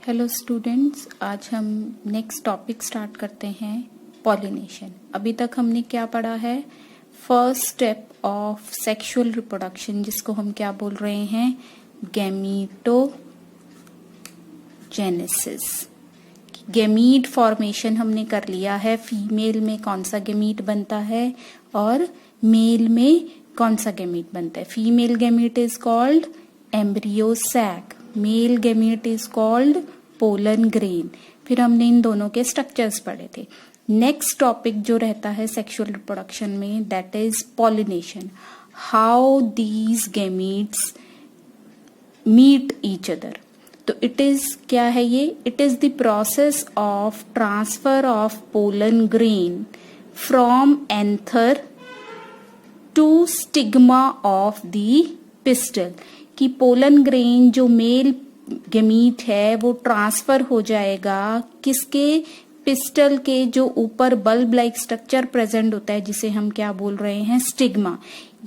Hello students, आज हम next topic start करते हैं पॉलिनेशन। अभी तक हमने क्या पढ़ा है? First step of sexual reproduction, जिसको हम क्या बोल रहे हैं? गैमीटोजेनेसिस। गैमीट फॉर्मेशन हमने कर लिया है। फीमेल में कौन सा गैमीट बनता है और मेल में कौन सा गैमीट बनता है। Female gamete is called embryo sac, male gamete is called pollen grain. फिर हमने इन दोनों के स्ट्रक्चर्स पढ़े थे। नेक्स्ट टॉपिक जो रहता है सेक्सुअल रिप्रोडक्शन में, that is pollination. How these gametes meet each other. तो इट इज क्या है ये? It is the process of transfer of pollen grain from anther to stigma of the pistil. कि pollen grain जो male gamete है वो transfer हो जाएगा किसके? पिस्टल के जो ऊपर बल्ब लाइक स्ट्रक्चर प्रेजेंट होता है, जिसे हम क्या बोल रहे हैं? स्टिग्मा।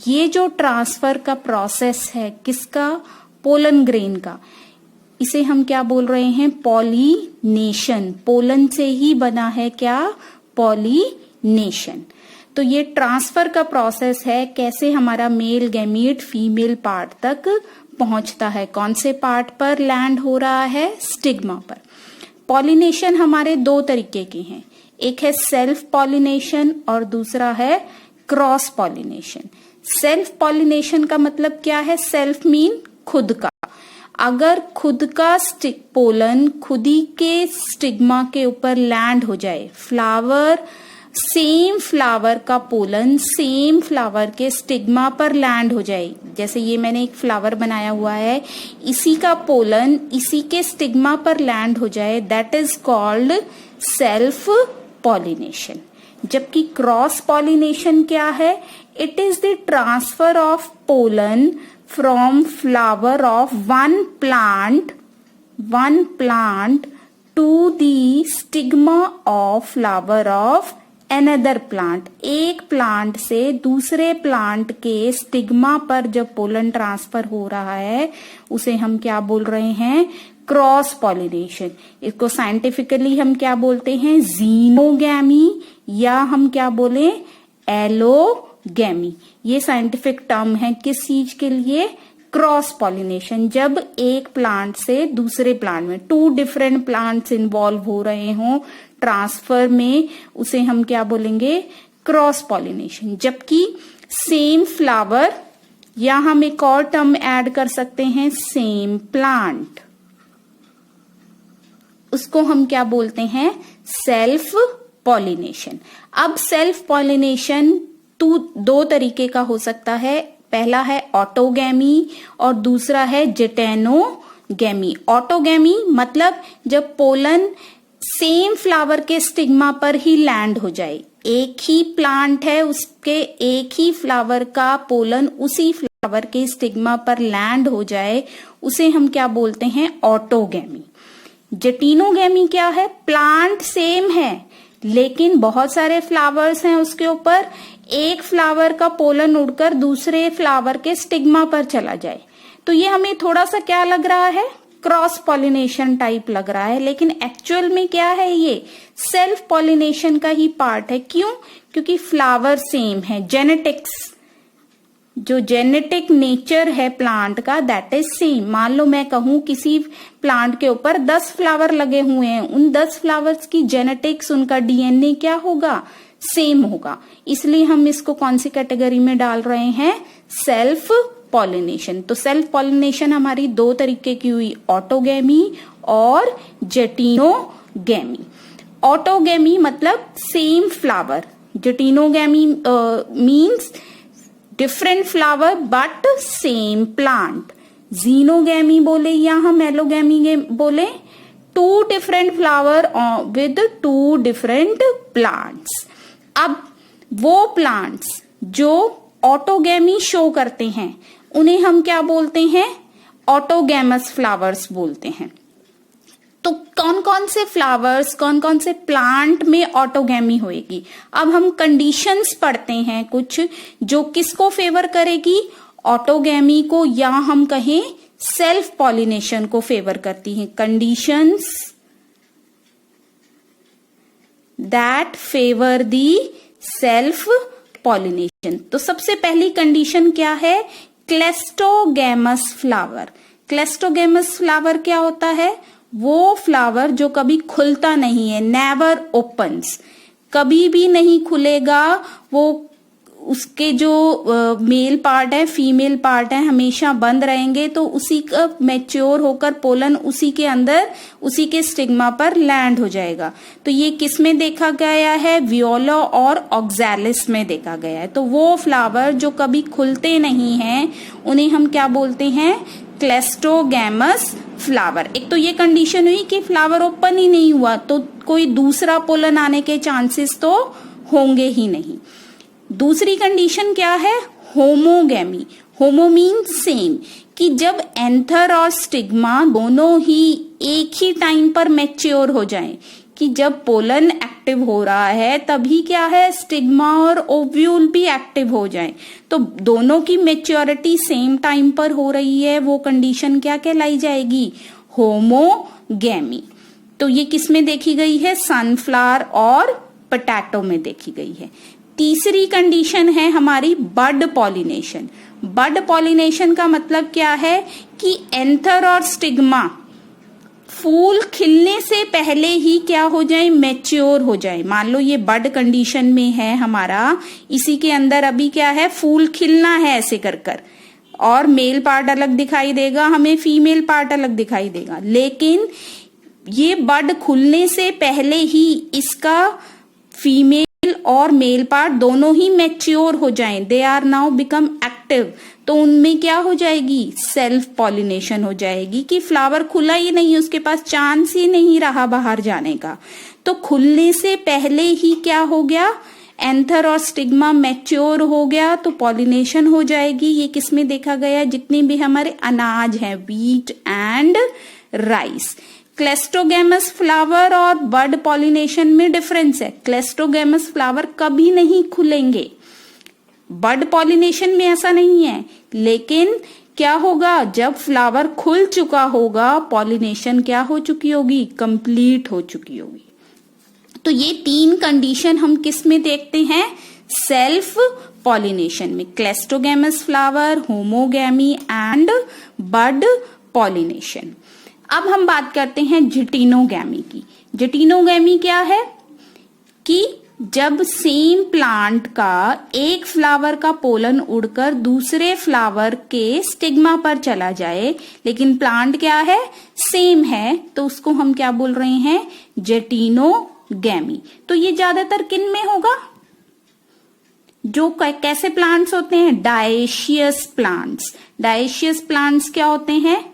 ये जो ट्रांसफर का प्रोसेस है किसका? पोलन ग्रेन का। इसे हम क्या बोल रहे हैं? पॉलिनेशन। पोलन से ही बना है क्या? पॉलिनेशन। तो ये ट्रांसफर का प्रोसेस है, कैसे हमारा मेल गैमीट फीमेल पार्ट तक पहुंचता है। कौन से पार्ट पर लैंड हो रहा है? स्टिग्मा पर। पॉलिनेशन हमारे दो तरीके के हैं, एक है सेल्फ पॉलिनेशन और दूसरा है क्रॉस पॉलिनेशन। सेल्फ पॉलिनेशन का मतलब क्या है? सेल्फ मीन खुद का। अगर खुद का पोलन खुद ही के स्टिग्मा के ऊपर लैंड हो जाए, फ्लावर सेम फ्लावर का पोलन सेम फ्लावर के स्टिग्मा पर लैंड हो जाए, जैसे ये मैंने एक फ्लावर बनाया हुआ है, इसी का पोलन इसी के स्टिग्मा पर लैंड हो जाए, that is called self pollination. जबकि क्रॉस पॉलिनेशन क्या है? It is the transfer of pollen from flower of one plant to the stigma of flower of another plant. एक प्लांट से दूसरे प्लांट के स्टिग्मा पर जब पोलन ट्रांसफर हो रहा है, उसे हम क्या बोल रहे हैं? Cross pollination. इसको साइंटिफिकली हम क्या बोलते हैं? जीनोगैमी, या हम क्या बोले? एलोगैमी। ये साइंटिफिक टर्म है किस चीज के लिए? Cross pollination. जब एक प्लांट से दूसरे प्लांट में टू डिफरेंट प्लांट्स इन्वॉल्व हो रहे हों ट्रांसफर में, उसे हम क्या बोलेंगे? Cross pollination. जबकि सेम फ्लावर, या हम एक और टर्म ऐड कर सकते हैं, सेम प्लांट, उसको हम क्या बोलते हैं? Self pollination. अब सेल्फ पॉलिनेशन दो तरीके का हो सकता है। पहला है ऑटोगैमी और दूसरा है जेटेनोगैमी। ऑटोगैमी मतलब जब पोलन सेम फ्लावर के स्टिग्मा पर ही लैंड हो जाए, एक ही प्लांट है, उसके एक ही फ्लावर का पोलन उसी फ्लावर के स्टिग्मा पर लैंड हो जाए, उसे हम क्या बोलते हैं? ऑटोगैमी। जेटिनोगैमी क्या है? प्लांट सेम है लेकिन बहुत सारे फ्लावर्स हैं उसके ऊपर, एक फ्लावर का पोलन उड़कर दूसरे फ्लावर के स्टिग्मा पर चला जाए, तो ये हमें थोड़ा सा क्या लग रहा है? क्रॉस पॉलिनेशन टाइप लग रहा है, लेकिन एक्चुअल में क्या है? ये सेल्फ पॉलिनेशन का ही पार्ट है। क्यों? क्योंकि फ्लावर सेम है, जेनेटिक्स, जो जेनेटिक नेचर है प्लांट का, दैट इज सेम। मान लो मैं कहूं किसी प्लांट के ऊपर 10 फ्लावर लगे हुए हैं, उन 10 फ्लावर्स की जेनेटिक्स, उनका डीएनए क्या होगा? सेम होगा। इसलिए हम इसको कौन सी कैटेगरी में डाल रहे हैं? Self pollination. तो सेल्फ पॉलिनेशन हमारी दो तरीके की हुई, ऑटोगैमी और जेटिनोगैमी। ऑटोगैमी मतलब same flower, geitonogamy means different flower but same plant. Xenogamy बोले या हम एलोगैमी बोले, two different flower with two different plants. अब वो प्लांट्स जो ऑटोगैमी शो करते हैं उन्हें हम क्या बोलते हैं? ऑटोगैमस फ्लावर्स बोलते हैं। तो कौन कौन से फ्लावर्स, कौन कौन से प्लांट में ऑटोगैमी होएगी? अब हम कंडीशंस पढ़ते हैं कुछ, जो किसको फेवर करेगी? ऑटोगैमी को, या हम कहें सेल्फ पॉलिनेशन को फेवर करती हैं। Conditions that favour the self pollination. तो सबसे पहली कंडीशन क्या है? क्लेस्टोगैमस फ्लावर। क्लेस्टोगैमस फ्लावर क्या होता है? वो फ्लावर जो कभी खुलता नहीं है, नेवर ओपन्स, कभी भी नहीं खुलेगा। वो उसके जो मेल पार्ट है, फीमेल पार्ट है, हमेशा बंद रहेंगे। तो उसी का मैच्योर होकर पोलन उसी के अंदर, उसी के स्टिग्मा पर लैंड हो जाएगा। तो ये किस में देखा गया है? वियोला और ऑक्सैलिस में देखा गया है। तो वो फ्लावर जो कभी खुलते नहीं हैं उन्हें हम क्या बोलते हैं? क्लेस्टोगैमस फ्लावर। एक तो ये कंडीशन हुई कि फ्लावर ओपन ही नहीं हुआ, तो कोई दूसरा पोलन आने के चांसेस तो होंगे ही नहीं। दूसरी कंडीशन क्या है? होमोगैमी। होमो मीन्स सेम, कि जब एंथर और स्टिग्मा दोनों ही एक ही टाइम पर मैच्योर हो जाएं, कि जब पोलन एक्टिव हो रहा है तभी क्या है? स्टिग्मा और ओव्यूल भी एक्टिव हो जाएं। तो दोनों की मैच्योरिटी सेम टाइम पर हो रही है, वो कंडीशन क्या कहलाई जाएगी? होमोगैमी। तो ये किस में देखी गई है? सनफ्लावर और पोटैटो में देखी गई है। तीसरी कंडीशन है हमारी बड पॉलिनेशन। बड पॉलिनेशन का मतलब क्या है? कि एंथर और स्टिग्मा फूल खिलने से पहले ही क्या हो जाए? मैच्योर हो जाए। मान लो ये बड कंडीशन में है हमारा, इसी के अंदर अभी क्या है? फूल खिलना है ऐसे कर कर, और मेल पार्ट अलग दिखाई देगा, हमें फीमेल पार्ट अलग दिखाई देगा। लेकिन ये बड खुलने से पहले ही इसका फीमेल और मेल पार्ट दोनों ही मैच्योर हो जाएं, they are now become active. तो उनमें क्या हो जाएगी? सेल्फ पॉलिनेशन हो जाएगी, कि फ्लावर खुला ही नहीं, उसके पास चांस ही नहीं रहा बाहर जाने का। तो खुलने से पहले ही क्या हो गया? एंथर और स्टिग्मा मैच्योर हो गया, तो पॉलिनेशन हो जाएगी। ये किसमें देखा गया? जितने भी हमारे अनाज हैं, व्हीट एंड राइस। क्लेस्टोगैमस फ्लावर और बड पॉलिनेशन में डिफरेंस है। क्लेस्टोगैमस फ्लावर कभी नहीं खुलेंगे, बड पॉलिनेशन में ऐसा नहीं है। लेकिन क्या होगा? जब फ्लावर खुल चुका होगा, पॉलिनेशन क्या हो चुकी होगी? कंप्लीट हो चुकी होगी। तो ये तीन कंडीशन हम किस में देखते हैं? सेल्फ पॉलिनेशन में। क्लेस्टोगैमस flower, homogamy and bud pollination. अब हम बात करते हैं जिटिनोगैमी की। जिटिनोगैमी क्या है? कि जब सेम प्लांट का एक फ्लावर का पोलन उड़कर दूसरे फ्लावर के स्टिग्मा पर चला जाए, लेकिन प्लांट क्या है? सेम है, तो उसको हम क्या बोल रहे हैं? जिटिनोगैमी। तो ये ज्यादातर किन में होगा? जो कैसे प्लांट्स होते हैं? डायेशियस प्लांट्स। डायेशियस प्लांट्स क्या होते हैं?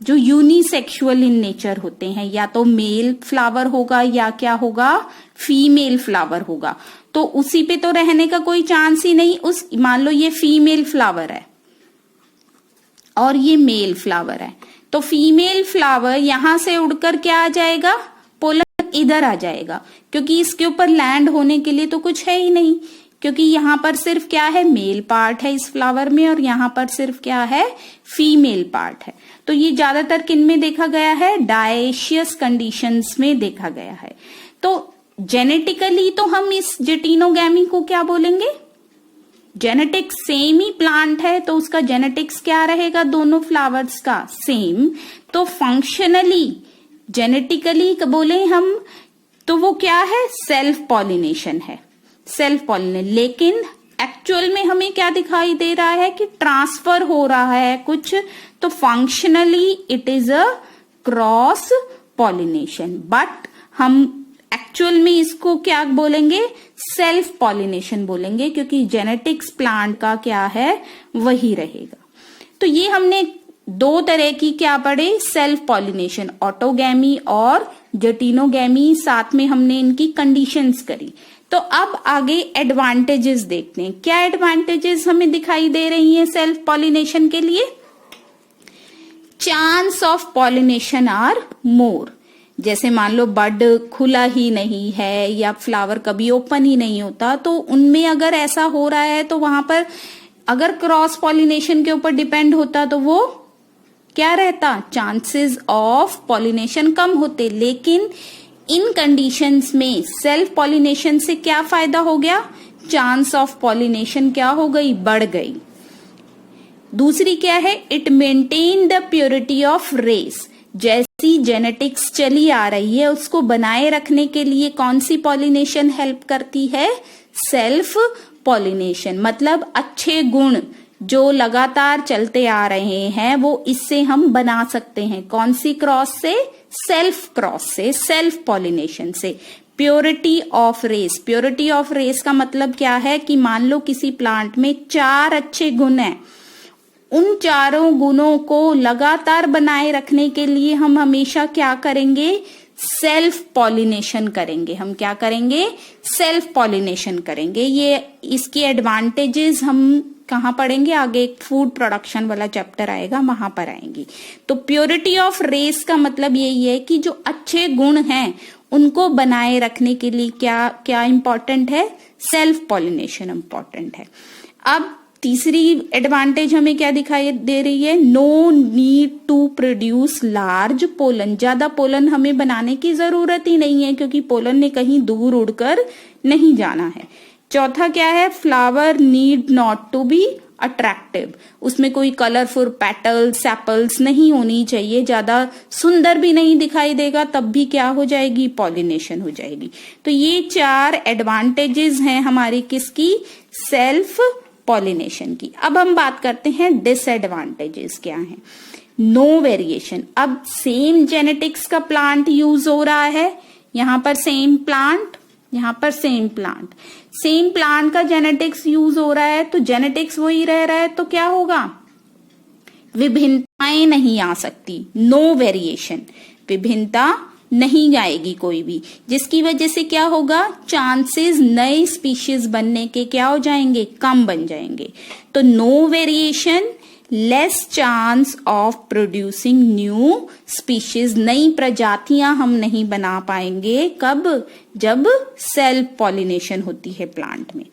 जो यूनिसेक्सुअल इन नेचर होते हैं, या तो मेल फ्लावर होगा या क्या होगा? फीमेल फ्लावर होगा। तो उसी पे तो रहने का कोई चांस ही नहीं। उस मान लो ये फीमेल फ्लावर है और ये मेल फ्लावर है, तो फीमेल फ्लावर यहां से उड़कर क्या आ जाएगा? पोलन इधर आ जाएगा, क्योंकि इसके ऊपर लैंड होने के लिए तो कुछ है ही नहीं, क्योंकि यहां पर सिर्फ क्या है? मेल पार्ट है इस फ्लावर में, और यहां पर सिर्फ क्या है? फीमेल पार्ट है। तो ये ज्यादातर किन में देखा गया है? डायेशियस कंडीशंस में देखा गया है। तो जेनेटिकली तो हम इस जिटिनोगैमी को क्या बोलेंगे? जेनेटिक्स सेम ही प्लांट है, तो उसका जेनेटिक्स क्या रहेगा? दोनों फ्लावर्स का सेम। तो फंक्शनली, जेनेटिकली बोले हम तो वो क्या है? सेल्फ पॉलिनेशन है, सेल्फ पॉलिनेशन। लेकिन एक्चुअल में हमें क्या दिखाई दे रहा है? कि ट्रांसफर हो रहा है कुछ। तो functionally it is a cross pollination, but हम एक्चुअल में इसको क्या बोलेंगे? सेल्फ पॉलिनेशन बोलेंगे, क्योंकि जेनेटिक्स प्लांट का क्या है? वही रहेगा। तो ये हमने दो तरह की क्या पढ़े? सेल्फ पॉलिनेशन, ऑटोगैमी और जिटिनोगैमी। साथ में हमने इनकी कंडीशंस करी। तो अब आगे एडवांटेजेस देखते हैं। क्या एडवांटेजेस हमें दिखाई दे रही हैं सेल्फ पॉलिनेशन के लिए? Chance of pollination are more. जैसे मान लो बड खुला ही नहीं है या फ्लावर कभी ओपन ही नहीं होता, तो उनमें अगर ऐसा हो रहा है तो वहां पर अगर क्रॉस पॉलिनेशन के ऊपर डिपेंड होता तो वो क्या रहता, चांसेस ऑफ पॉलिनेशन कम होते। लेकिन इन कंडीशंस में सेल्फ पॉलिनेशन से क्या फायदा हो गया, चांस ऑफ पॉलिनेशन क्या हो गई, बढ़ गई। दूसरी क्या है, it maintain the purity of race. जैसी जेनेटिक्स चली आ रही है उसको बनाए रखने के लिए कौन सी पॉलिनेशन हेल्प करती है, सेल्फ पॉलिनेशन। मतलब अच्छे गुण जो लगातार चलते आ रहे हैं वो इससे हम बना सकते हैं। कौन सी क्रॉस से, सेल्फ क्रॉस से, सेल्फ पॉलिनेशन से। Purity of race, purity of race का मतलब क्या है कि मान लो किसी प्लांट में 4 अच्छे गुण हैं, उन चारों गुणों को लगातार बनाए रखने के लिए हम हमेशा क्या करेंगे, सेल्फ पॉलिनेशन करेंगे। हम क्या करेंगे, सेल्फ पॉलिनेशन करेंगे। ये इसकी एडवांटेजेस हम कहाँ पढ़ेंगे, आगे एक फूड प्रोडक्शन वाला चैप्टर आएगा वहां पर आएंगी। तो प्योरिटी ऑफ रेस का मतलब यही है कि जो अच्छे गुण हैं उनको बनाए रखने के लिए क्या क्या इंपॉर्टेंट है, सेल्फ पॉलिनेशन इंपॉर्टेंट है। अब तीसरी एडवांटेज हमें क्या दिखाई दे रही है, no need to produce large pollen. ज्यादा पोलन हमें बनाने की जरूरत ही नहीं है क्योंकि पोलन ने कहीं दूर उड़कर नहीं जाना है। चौथा क्या है, flower need not to be attractive. उसमें कोई कलरफुल पेटल्स सेपल्स नहीं होनी चाहिए, ज्यादा सुंदर भी नहीं दिखाई देगा, तब भी क्या हो जाएगी, पॉलिनेशन हो जाएगी। तो ये 4 एडवांटेजेस हैं हमारी किसकी, सेल्फ पॉलिनेशन की। अब हम बात करते हैं डिसएडवांटेजेस क्या हैं। No variation. अब सेम जेनेटिक्स का प्लांट यूज हो रहा है, यहां पर सेम प्लांट, यहां पर सेम प्लांट, सेम प्लांट का जेनेटिक्स यूज हो रहा है, तो जेनेटिक्स वही रह रहा है, तो क्या होगा, विभिन्नताएं नहीं आ सकती। नो वेरिएशन, विभिन्नता नहीं आएगी कोई भी, जिसकी वजह से क्या होगा, चांसेस नए स्पीशीज बनने के क्या हो जाएंगे, कम बन जाएंगे। तो no variation, less chance of producing new species. नई प्रजातियां हम नहीं बना पाएंगे, कब, जब सेल्फ पॉलिनेशन होती है प्लांट में।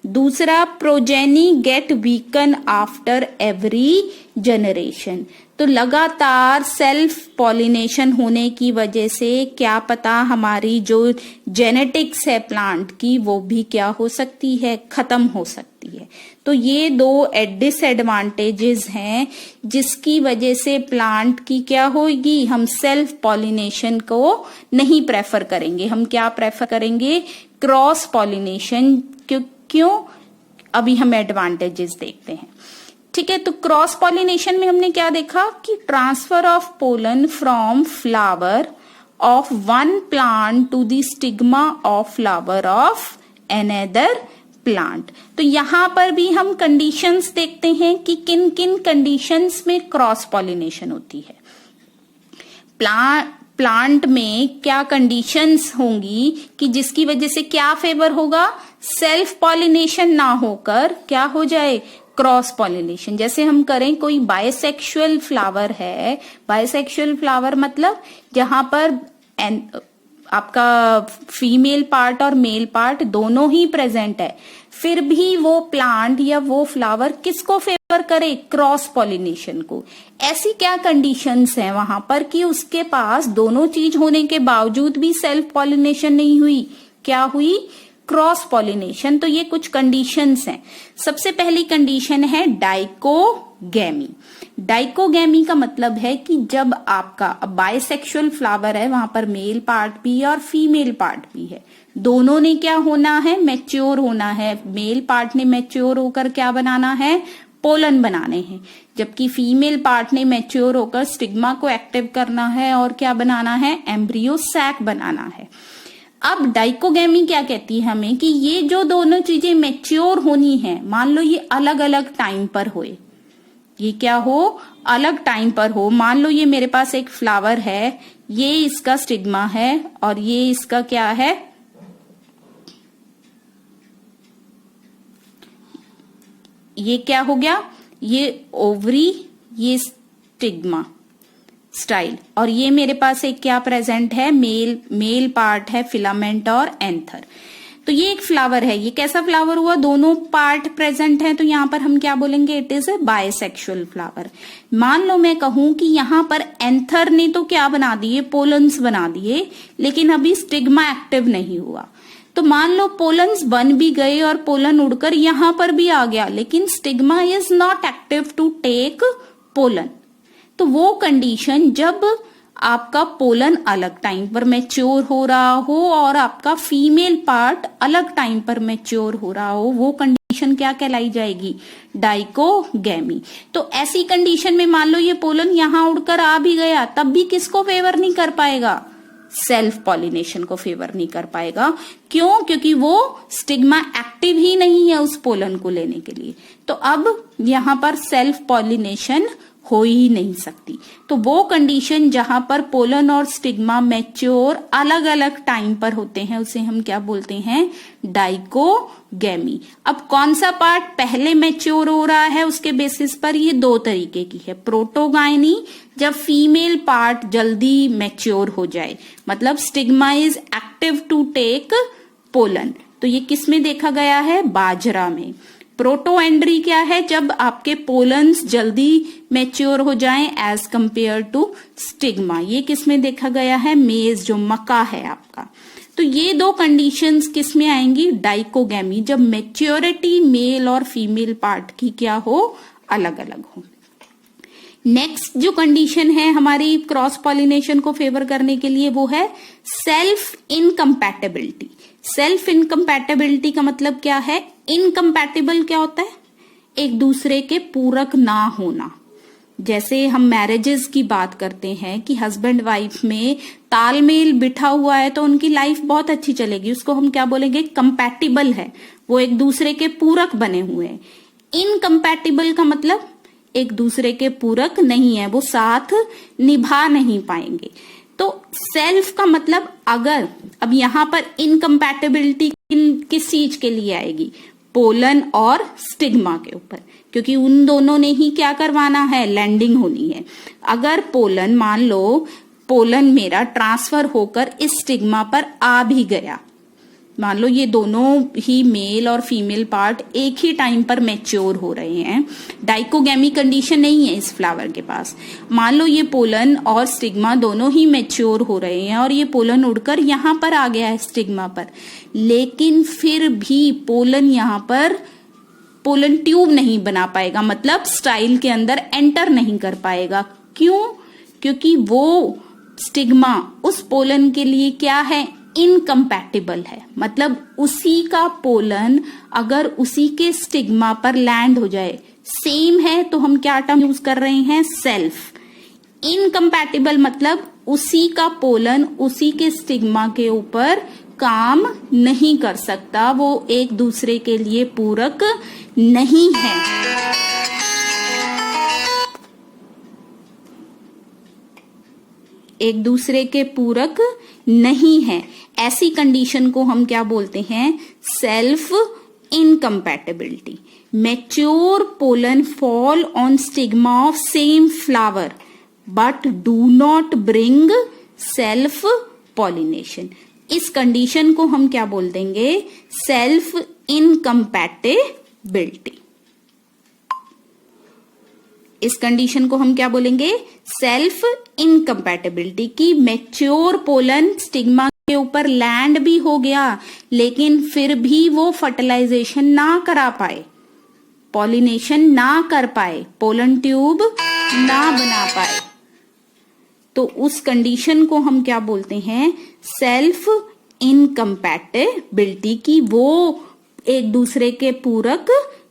दूसरा, progeny get weaken after every generation. तो लगातार सेल्फ पॉलिनेशन होने की वजह से क्या पता हमारी जो जेनेटिक्स है प्लांट की वो भी क्या हो सकती है, खत्म हो सकती है। तो ये 2 डिसएडवांटेजेस हैं जिसकी वजह से प्लांट की क्या होगी, हम सेल्फ पॉलिनेशन को नहीं प्रेफर करेंगे, हम क्या प्रेफर करेंगे, क्रॉस पॉलिनेशन। क्यों, अभी हम एडवांटेजेस देखते हैं। ठीक है, तो क्रॉस पॉलिनेशन में हमने क्या देखा कि transfer of pollen from flower of one plant to the stigma of flower of another plant. तो यहां पर भी हम कंडीशंस देखते हैं कि किन किन कंडीशंस में क्रॉस पॉलिनेशन होती है। प्लांट में क्या कंडीशंस होंगी कि जिसकी वजह से क्या फेवर होगा, सेल्फ पॉलिनेशन ना होकर क्या हो जाए, क्रॉस पॉलिनेशन। जैसे हम करें कोई बायसेक्सुअल फ्लावर है, बायसेक्सुअल फ्लावर मतलब जहां पर आपका फीमेल पार्ट और मेल पार्ट दोनों ही प्रेजेंट है, फिर भी वो प्लांट या वो फ्लावर किसको फेवर करे, क्रॉस पॉलिनेशन को। ऐसी क्या कंडीशंस हैं वहां पर कि उसके पास दोनों चीज होने के बावजूद भी सेल्फ पॉलिनेशन नहीं हुई, क्या हुई, क्रॉस पॉलिनेशन। तो ये कुछ कंडीशंस हैं। सबसे पहली कंडीशन है डाइकोगैमी। डाइकोगैमी का मतलब है कि जब आपका बायसेक्सुअल फ्लावर है, वहां पर मेल पार्ट भी है और फीमेल पार्ट भी है, दोनों ने क्या होना है, मैच्योर होना है। मेल पार्ट ने मैच्योर होकर क्या बनाना है, पोलन बनाने हैं, जबकि फीमेल पार्ट ने मैच्योर होकर स्टिग्मा को एक्टिव करना है और क्या बनाना है, एम्ब्रियो सैक बनाना है। अब डाइकोगैमी क्या कहती है हमें कि ये जो दोनों चीजें मैच्योर होनी है, मान लो ये अलग अलग टाइम पर होए, ये क्या हो, अलग टाइम पर हो। मान लो ये मेरे पास एक फ्लावर है, ये इसका स्टिग्मा है और ये इसका क्या है, ये क्या हो गया, ये ओवरी, ये स्टिग्मा स्टाइल, और ये मेरे पास एक क्या प्रेजेंट है, मेल पार्ट है, फिलामेंट और एंथर। तो तो ये एक फ्लावर है, ये कैसा फ्लावर हुआ, दोनों पार्ट प्रेजेंट है, तो यहाँ पर हम क्या बोलेंगे, it is a bisexual flower. मान लो मैं कहूं कि यहाँ पर एंथर ने तो क्या बना दिए, पोलन्स बना दिए, लेकिन अभी स्टिग्मा एक्टिव नहीं हुआ। तो मान लो पोलन्स बन भी गए और पोलन उड़कर यहां पर भी आ गया, लेकिन stigma is not active to take pollen. तो वो कंडीशन जब आपका पोलन अलग टाइम पर मैच्योर हो रहा हो और आपका फीमेल पार्ट अलग टाइम पर मैच्योर हो रहा हो, वो कंडीशन क्या कहलाई जाएगी, डाइकोगैमी। तो ऐसी कंडीशन में मान लो ये पोलन यहां उड़कर आ भी गया, तब भी किसको फेवर नहीं कर पाएगा, सेल्फ पॉलिनेशन को फेवर नहीं कर पाएगा। क्यों, क्योंकि वो स्टिग्मा एक्टिव ही नहीं है उस पोलन को लेने के लिए। तो अब यहां पर सेल्फ पॉलिनेशन हो ही नहीं सकती। तो वो कंडीशन जहां पर पोलन और स्टिग्मा मैच्योर अलग अलग टाइम पर होते हैं, उसे हम क्या बोलते हैं, डाइकोगैमी। अब कौन सा पार्ट पहले मैच्योर हो रहा है, उसके बेसिस पर ये दो तरीके की है। प्रोटोगाइनी, जब फीमेल पार्ट जल्दी मैच्योर हो जाए, मतलब stigma is active to take pollen, तो ये किस में देखा गया है, बाजरा में। प्रोटोएंड्री क्या है, जब आपके पोलन्स जल्दी मैच्योर हो जाएं एज कंपेयर टू स्टिग्मा, ये किस में देखा गया है, मेज, जो मक्का है आपका। तो ये दो कंडीशंस किस में आएंगी, डाइकोगैमी, जब मैच्योरिटी मेल और फीमेल पार्ट की क्या हो, अलग अलग हो। नेक्स्ट जो कंडीशन है हमारी क्रॉस पॉलिनेशन को फेवर करने के लिए, वो है सेल्फ इनकम्पैटिबिलिटी। सेल्फ इनकम्पैटिबिलिटी का मतलब क्या है, इनकम्पैटिबल क्या होता है, एक दूसरे के पूरक ना होना। जैसे हम मैरिजेस की बात करते हैं कि हस्बैंड वाइफ में तालमेल बिठा हुआ है तो उनकी लाइफ बहुत अच्छी चलेगी, उसको हम क्या बोलेंगे, कंपैटिबल है, वो एक दूसरे के पूरक बने हुए हैं। इनकम्पैटिबल का मतलब एक दूसरे के पूरक नहीं है, वो साथ निभा नहीं पाएंगे। तो सेल्फ का मतलब, अगर अब यहां पर इनकम्पैटिबिलिटी किस चीज के लिए आएगी, पोलन और स्टिग्मा के ऊपर, क्योंकि उन दोनों ने ही क्या करवाना है, लैंडिंग होनी है। अगर पोलन, मान लो पोलन मेरा ट्रांसफर होकर इस स्टिग्मा पर आ भी गया, मान लो ये दोनों ही मेल और फीमेल पार्ट एक ही टाइम पर मैच्योर हो रहे हैं, डाइकोगैमी कंडीशन नहीं है इस फ्लावर के पास। मान लो ये पोलन और स्टिग्मा दोनों ही मैच्योर हो रहे हैं और ये पोलन उड़कर यहां पर आ गया है स्टिग्मा पर, लेकिन फिर भी पोलन यहां पर पोलन ट्यूब नहीं बना पाएगा, मतलब स्टाइल के अंदर एंटर नहीं कर पाएगा। क्यों, क्योंकि वो स्टिग्मा उस पोलन के लिए क्या है, इनकम्पैटिबल है। मतलब उसी का पोलन अगर उसी के स्टिग्मा पर लैंड हो जाए, सेम है, तो हम क्या टर्म यूज कर रहे हैं, सेल्फ। इनकम्पैटिबल मतलब उसी का पोलन उसी के स्टिग्मा के ऊपर काम नहीं कर सकता, वो एक दूसरे के लिए पूरक नहीं है। एक दूसरे के पूरक नहीं है, ऐसी कंडीशन को हम क्या बोलते हैं, self incompatibility. Mature pollen fall on stigma of same flower but do not bring self pollination. इस कंडीशन को हम क्या बोल देंगे, सेल्फ इनकम्पैटिबिलिटी। इस कंडीशन को हम क्या बोलेंगे, सेल्फ इनकम्पैटिबिलिटी, की मैच्योर पोलन स्टिग्मा के ऊपर लैंड भी हो गया लेकिन फिर भी वो फर्टिलाइजेशन ना करा पाए, पॉलिनेशन ना कर पाए, पोलन ट्यूब ना बना पाए, तो उस कंडीशन को हम क्या बोलते हैं, सेल्फ इनकम्पैटिबिलिटी, की वो एक दूसरे के पूरक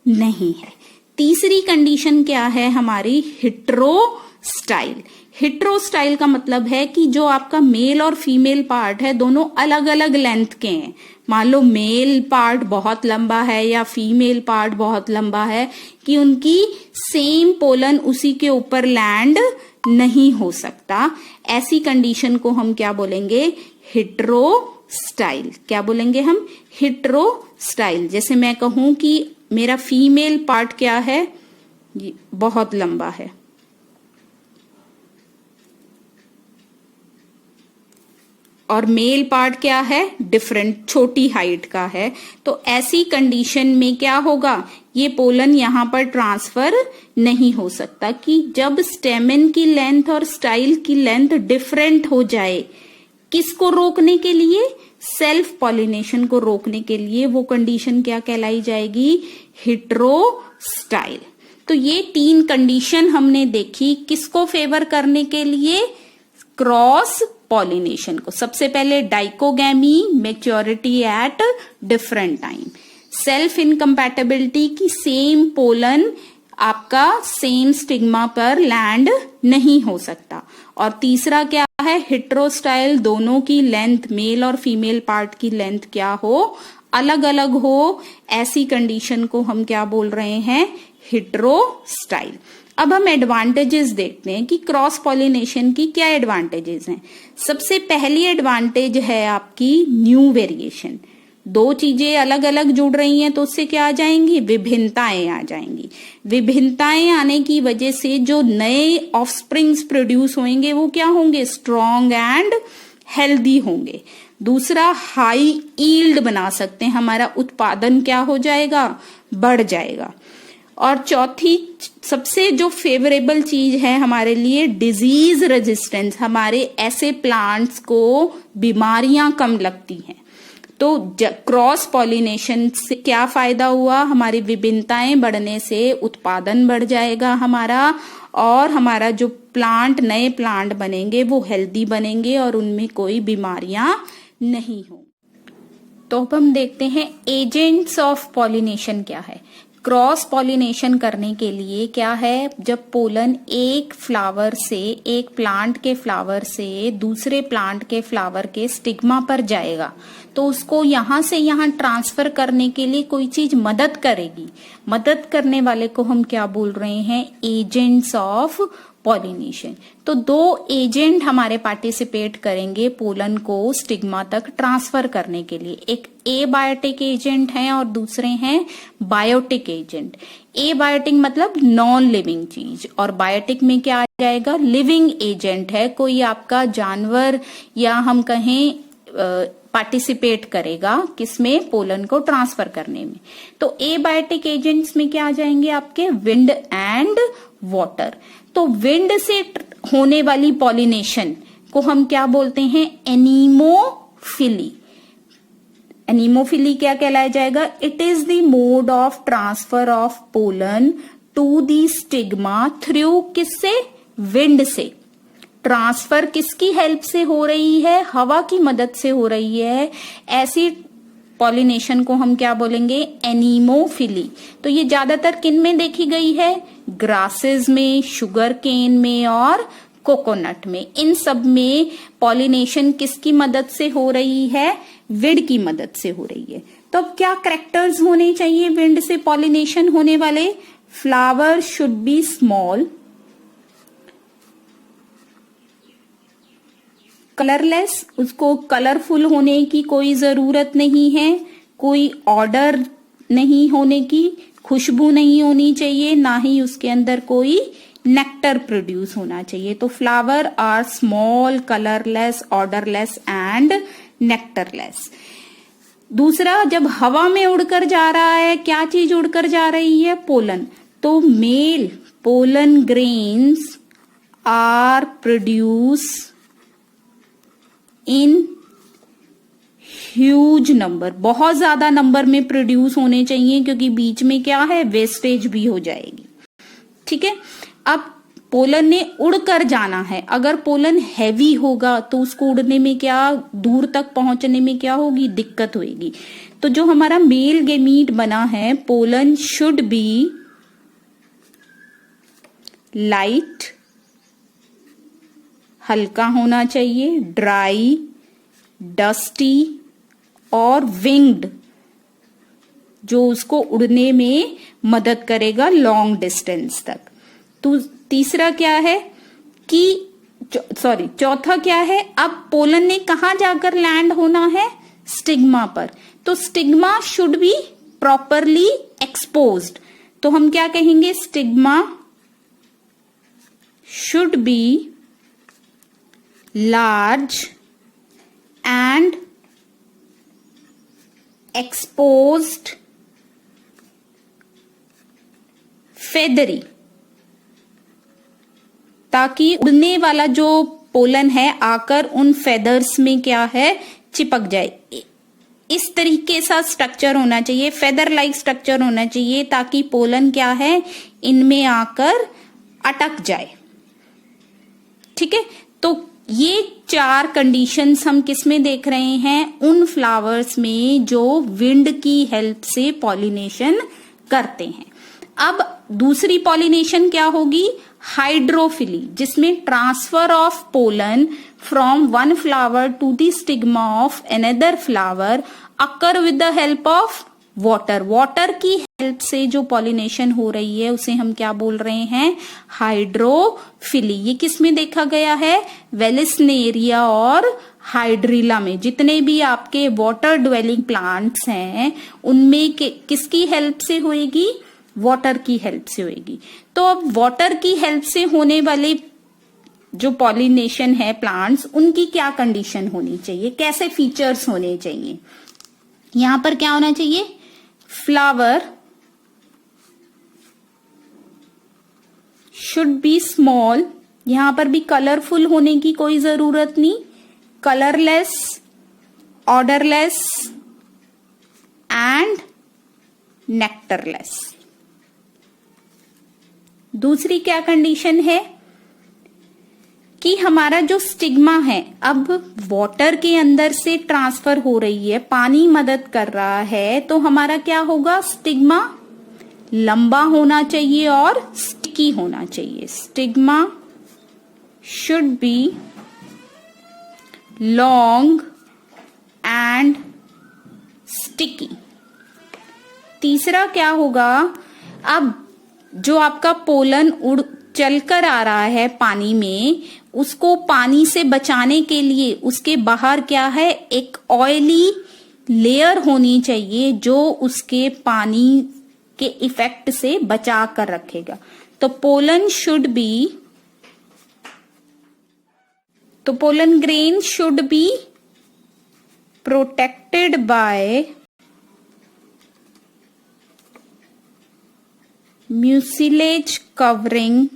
नहीं है। तीसरी कंडीशन क्या है हमारी, हेटेरोस्टाइल। हेटेरोस्टाइल का मतलब है कि जो आपका मेल और फीमेल पार्ट है दोनों अलग अलग लेंथ के हैं। मान लो मेल पार्ट बहुत लंबा है या फीमेल पार्ट बहुत लंबा है, कि उनकी सेम पोलन उसी के ऊपर लैंड नहीं हो सकता। ऐसी कंडीशन को हम क्या बोलेंगे, हेटेरोस्टाइल। क्या बोलेंगे हम, हेटेरोस्टाइल। जैसे मैं कहूं कि मेरा फीमेल पार्ट क्या है, बहुत लंबा है, और मेल पार्ट क्या है, डिफरेंट, छोटी हाइट का है। तो ऐसी कंडीशन में क्या होगा, ये पोलन यहां पर ट्रांसफर नहीं हो सकता। कि जब स्टेमेन की लेंथ और स्टाइल की लेंथ डिफरेंट हो जाए, किसको रोकने के लिए, सेल्फ पॉलिनेशन को रोकने के लिए, वो कंडीशन क्या कहलाई जाएगी, हेटेरोस्टाइल। तो ये 3 कंडीशन हमने देखी, किसको फेवर करने के लिए, क्रॉस पॉलिनेशन को। सबसे पहले dichogamy, maturity at different time, self incompatibility की सेम पोलन आपका सेम स्टिग्मा पर लैंड नहीं हो सकता। और तीसरा क्या है, हेटेरोस्टाइल, दोनों की लेंथ, मेल और फीमेल पार्ट की लेंथ क्या हो, अलग अलग हो। ऐसी कंडीशन को हम क्या बोल रहे हैं, हेटेरोस्टाइल। अब हम एडवांटेजेस देखते हैं कि क्रॉस पॉलिनेशन की क्या एडवांटेजेस हैं। सबसे पहली एडवांटेज है आपकी न्यू वेरिएशन। 2 चीजें अलग अलग जुड़ रही हैं तो उससे क्या आ जाएंगी, विभिन्नताएं आ जाएंगी। विभिन्नताएं आने की वजह से जो नए ऑफस्प्रिंग्स प्रोड्यूस होंगे वो क्या होंगे, स्ट्रॉन्ग एंड हेल्दी होंगे। दूसरा, हाई ईल्ड बना सकते हैं, हमारा उत्पादन क्या हो जाएगा, बढ़ जाएगा। और चौथी सबसे जो फेवरेबल चीज है हमारे लिए, डिजीज रेजिस्टेंस, हमारे ऐसे प्लांट्स को बीमारियां कम लगती हैं। तो क्रॉस पॉलिनेशन से क्या फायदा हुआ, हमारी विभिन्नताएं बढ़ने से उत्पादन बढ़ जाएगा हमारा, और हमारा जो प्लांट, नए प्लांट बनेंगे वो हेल्दी बनेंगे और उनमें कोई बीमारियां नहीं हो। तो अब हम देखते हैं एजेंट्स ऑफ पॉलिनेशन क्या है। क्रॉस पॉलिनेशन करने के लिए क्या है, जब पोलन एक फ्लावर से, एक प्लांट के फ्लावर से दूसरे प्लांट के फ्लावर के स्टिग्मा पर जाएगा तो उसको यहां से यहां ट्रांसफर करने के लिए कोई चीज मदद करेगी। मदद करने वाले को हम क्या बोल रहे हैं, एजेंट्स ऑफ पॉलिनेशन। तो 2 एजेंट हमारे पार्टिसिपेट करेंगे पोलन को स्टिग्मा तक ट्रांसफर करने के लिए। एक एबायोटिक एजेंट है और दूसरे हैं बायोटिक एजेंट। एबायोटिक मतलब नॉन लिविंग चीज, और बायोटिक में क्या आ जाएगा, लिविंग एजेंट है, कोई आपका जानवर या हम कहें पार्टिसिपेट करेगा किसमें, पोलन को ट्रांसफर करने में। तो एबायोटिक एजेंट्स में क्या आ जाएंगे आपके, विंड एंड वाटर। तो विंड से होने वाली पॉलिनेशन को हम क्या बोलते हैं, एनीमोफिली। एनीमोफिली क्या कहलाया जाएगा, it is the mode of transfer of pollen to the stigma through, किससे, विंड से। ट्रांसफर किसकी हेल्प से हो रही है, हवा की मदद से हो रही है। ऐसी पॉलिनेशन को हम क्या बोलेंगे, एनीमोफिली। तो ये ज्यादातर किन में देखी गई है, ग्रासेस में, शुगर केन में और कोकोनट में। इन सब में पॉलिनेशन किसकी मदद से हो रही है, विंड की मदद से हो रही है। तो अब क्या कैरेक्टर्स होने चाहिए विंड से पॉलिनेशन होने वाले, flower should be small, colourless, उसको कलरफुल होने की कोई जरूरत नहीं है, कोई ऑर्डर नहीं होने की, खुशबू नहीं होनी चाहिए, ना ही उसके अंदर कोई नेक्टर प्रोड्यूस होना चाहिए। तो flower are small, colourless, odourless and nectarless. दूसरा, जब हवा में उड़कर जा रहा है, क्या चीज उड़कर जा रही है, पोलन। तो male pollen grains are produce in huge number, बहुत ज्यादा नंबर में प्रोड्यूस होने चाहिए, क्योंकि बीच में क्या है, वेस्टेज भी हो जाएगी। ठीक है, अब पोलन ने उड़कर जाना है। अगर पोलन हैवी होगा तो उसको उड़ने में क्या, दूर तक पहुंचने में क्या होगी, दिक्कत होगी। तो जो हमारा मेल गेमीट बना है, पोलन शुड बी लाइट, हल्का होना चाहिए, ड्राई, डस्टी और विंग्ड, जो उसको उड़ने में मदद करेगा लॉन्ग डिस्टेंस तक। तो तीसरा क्या है कि चौथा क्या है, अब पोलन ने कहां जाकर लैंड होना है, स्टिग्मा पर। तो stigma should be properly exposed. तो हम क्या कहेंगे, stigma should B large exposed feathery, ताकि उड़ने वाला जो पोलन है आकर उन फेदर्स में क्या है, चिपक जाए। इस तरीके सा स्ट्रक्चर होना चाहिए, फेदर लाइक स्ट्रक्चर होना चाहिए, ताकि पोलन क्या है, इनमें आकर अटक जाए। ठीक है, तो ये 4 कंडीशंस हम किस में देख रहे हैं, उन फ्लावर्स में जो विंड की हेल्प से पॉलिनेशन करते हैं। अब दूसरी पॉलिनेशन क्या होगी, हाइड्रोफिली, जिसमें transfer of pollen from one flower to the stigma of another flower occur with the help of water. Water की हेल्प से जो पॉलिनेशन हो रही है उसे हम क्या बोल रहे हैं, हाइड्रोफिली। ये किस में देखा गया है, वेलिस्नेरिया और हाइड्रिला में। जितने भी आपके वाटर ड्वेलिंग प्लांट्स हैं उनमें किसकी हेल्प से होएगी, वाटर की हेल्प से होएगी। तो अब वाटर की हेल्प से होने वाले जो पॉलिनेशन है प्लांट्स, उनकी क्या कंडीशन होनी चाहिए, कैसे फीचर्स होने चाहिए। यहां पर क्या होना चाहिए, फ्लावर शुड बी स्मॉल, यहां पर भी कलरफुल होने की कोई जरूरत नहीं, कलरलेस, ऑर्डरलेस एंड नेक्टरलेस। दूसरी क्या कंडीशन है कि हमारा जो स्टिग्मा है अब वाटर के अंदर से ट्रांसफर हो रही है, पानी मदद कर रहा है, तो हमारा क्या होगा, स्टिग्मा लंबा होना चाहिए और स्टिकी होना चाहिए। Stigma should be long and sticky. तीसरा क्या होगा, अब जो आपका पोलन उड़ चलकर आ रहा है पानी में, उसको पानी से बचाने के लिए उसके बाहर क्या है, एक ऑयली लेयर होनी चाहिए जो उसके पानी के इफेक्ट से बचा कर रखेगा। तो पोलन शुड बी, तो pollen grain should be protected by mucilage covering.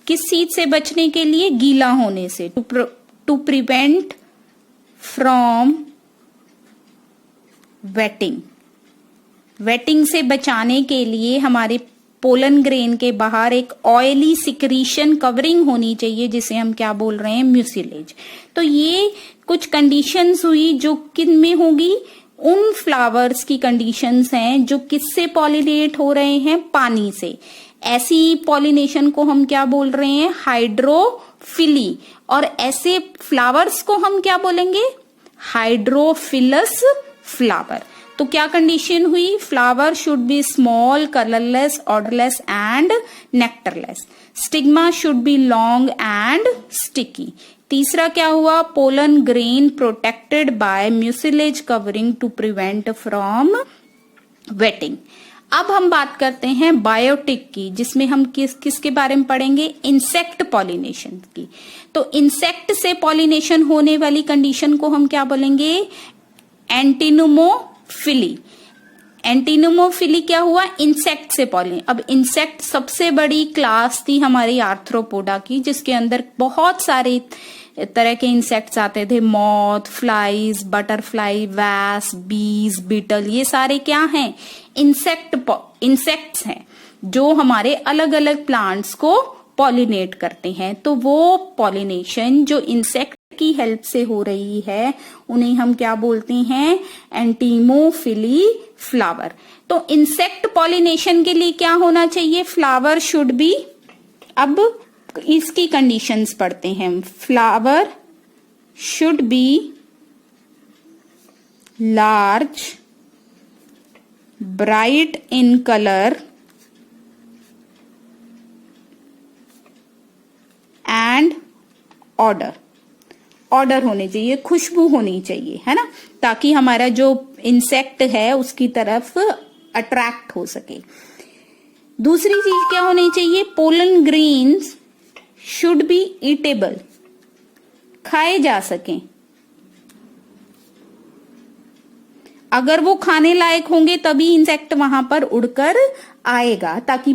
किस चीज से बचने के लिए, गीला होने से, to prevent from wetting. Wetting से बचाने के लिए हमारे पोलन ग्रेन के बाहर एक ऑयली सिक्रीशन कवरिंग होनी चाहिए, जिसे हम क्या बोल रहे हैं, म्यूसिलेज। तो ये कुछ कंडीशंस हुई जो किन में होगी, उन फ्लावर्स की कंडीशंस हैं जो किससे पॉलिनेट हो रहे हैं, पानी से। ऐसी पॉलिनेशन को हम क्या बोल रहे हैं, हाइड्रोफिली। और ऐसे फ्लावर्स को हम क्या बोलेंगे, हाइड्रोफिलस फ्लावर। तो क्या कंडीशन हुई, flower should be small, colourless, odourless and nectarless. Stigma should be long and sticky. तीसरा क्या हुआ, pollen grain protected by mucilage covering to prevent from wetting. अब हम बात करते हैं बायोटिक की, जिसमें हम किसके बारे में पढ़ेंगे, इंसेक्ट पॉलिनेशन की। तो इंसेक्ट से पॉलिनेशन होने वाली कंडीशन को हम क्या बोलेंगे, एंटिनोमोफिली। एंटिनोमोफिली क्या हुआ, इंसेक्ट से पॉलिनेशन। अब इंसेक्ट सबसे बड़ी क्लास थी हमारी आर्थ्रोपोडा की, जिसके अंदर बहुत सारे तरह के इंसेक्ट्स आते थे, मॉथ, फ्लाइज, बटरफ्लाई, वैस, बीज, बीटल। ये सारे क्या हैं, इंसेक्ट्स हैं जो हमारे अलग अलग प्लांट्स को पॉलिनेट करते हैं। तो वो पॉलिनेशन जो इंसेक्ट की हेल्प से हो रही है उन्हें हम क्या बोलते हैं, एंटिमोफिली फ्लावर। तो इंसेक्ट पॉलिनेशन के लिए क्या होना चाहिए, फ्लावर शुड बी, अब इसकी कंडीशंस पढ़ते हैं। Flower should B large, bright in colour and order. Order होने चाहिए, खुशबू होनी चाहिए, है ना, ताकि हमारा जो इंसेक्ट है उसकी तरफ अट्रैक्ट हो सके। दूसरी चीज क्या होनी चाहिए, pollen grains should be eatable, खाए जा सकें। अगर वो खाने लायक होंगे तभी इंसेक्ट वहां पर उड़कर आएगा, ताकि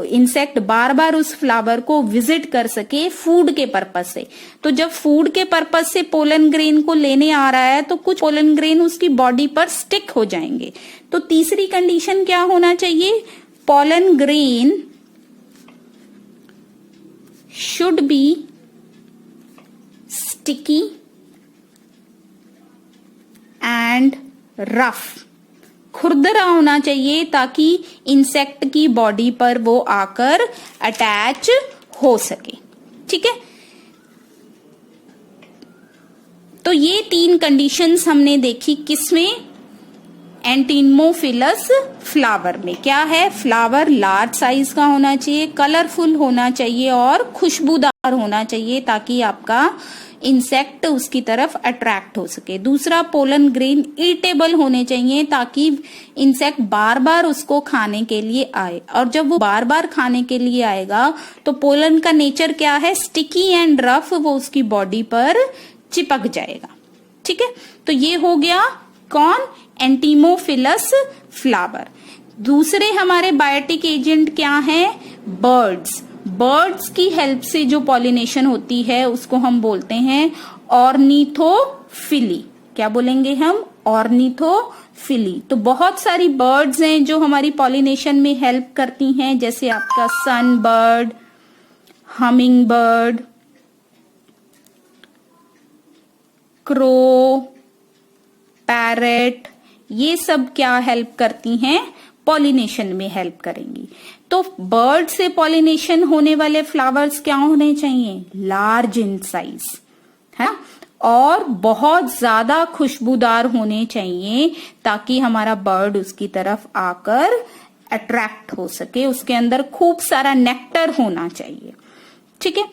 इंसेक्ट बार बार उस फ्लावर को विजिट कर सके फूड के पर्पस से। तो जब फूड के पर्पस से पोलन ग्रेन को लेने आ रहा है तो कुछ पोलन ग्रेन उसकी बॉडी पर स्टिक हो जाएंगे। तो तीसरी कंडीशन क्या होना चाहिए, pollen grain should be sticky and rough, खुरदरा होना चाहिए ताकि इंसेक्ट की बॉडी पर वो आकर अटैच हो सके। ठीक है, तो ये 3 कंडीशंस हमने देखी, किसमें, एंटीमोफिलस फ्लावर में। क्या है, फ्लावर लार्ज साइज का होना चाहिए, कलरफुल होना चाहिए और खुशबूदार होना चाहिए ताकि आपका इंसेक्ट उसकी तरफ अट्रैक्ट हो सके। दूसरा, पोलन ग्रेन ईटेबल होने चाहिए ताकि इंसेक्ट बार बार उसको खाने के लिए आए, और जब वो बार बार खाने के लिए आएगा तो पोलन का नेचर क्या है, स्टिकी एंड रफ, वो उसकी बॉडी पर चिपक जाएगा। ठीक है, तो ये हो गया कौन, एंटीमोफिलस फ्लावर। दूसरे हमारे बायोटिक एजेंट क्या है, बर्ड्स। बर्ड्स की हेल्प से जो पॉलिनेशन होती है उसको हम बोलते हैं ऑर्निथोफिली। क्या बोलेंगे हम, ऑर्निथोफिली। तो बहुत सारी बर्ड्स हैं जो हमारी पॉलिनेशन में हेल्प करती हैं, जैसे आपका sun bird, humming bird, crow, parrot, ये सब क्या हेल्प करती हैं, पॉलिनेशन में हेल्प करेंगी। तो बर्ड से पॉलिनेशन होने वाले फ्लावर्स क्या होने चाहिए, लार्ज इन साइज, है, और बहुत ज्यादा खुशबूदार होने चाहिए ताकि हमारा बर्ड उसकी तरफ आकर अट्रैक्ट हो सके, उसके अंदर खूब सारा नेक्टर होना चाहिए। ठीक है,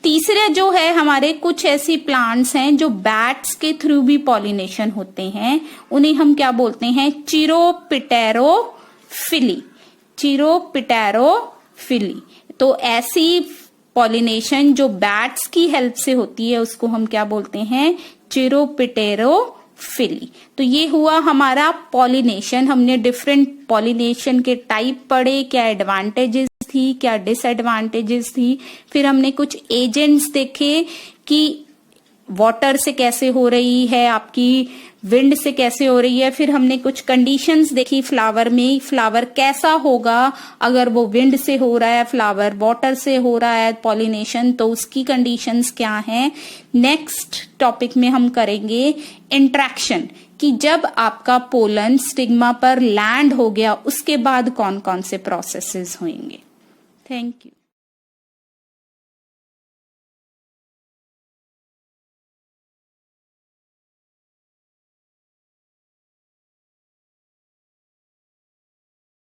तीसरे जो है हमारे कुछ ऐसी प्लांट्स हैं जो बैट्स के थ्रू भी पॉलिनेशन होते हैं, उन्हें हम क्या बोलते हैं, चिरोपिटेरोफिली। चिरोपिटेरोफिली। तो ऐसी पॉलिनेशन जो बैट्स की हेल्प से होती है उसको हम क्या बोलते हैं, चिरोपिटेरोफिली। तो ये हुआ हमारा पॉलिनेशन। हमने डिफरेंट पॉलिनेशन के टाइप पढ़े, क्या एडवांटेजेस थी, क्या डिसएडवांटेजेस थी। फिर हमने कुछ एजेंट्स देखे कि वाटर से कैसे हो रही है, आपकी विंड से कैसे हो रही है। फिर हमने कुछ कंडीशंस देखी फ्लावर में, फ्लावर कैसा होगा अगर वो विंड से हो रहा है, फ्लावर वाटर से हो रहा है पॉलिनेशन, तो उसकी कंडीशंस क्या हैं। नेक्स्ट टॉपिक में हम करेंगे इंट्रैक्शन, कि जब आपका पोलन स्टिग्मा पर लैंड हो गया उसके बाद कौन कौन से प्रोसेसेस होंगे। Thank you.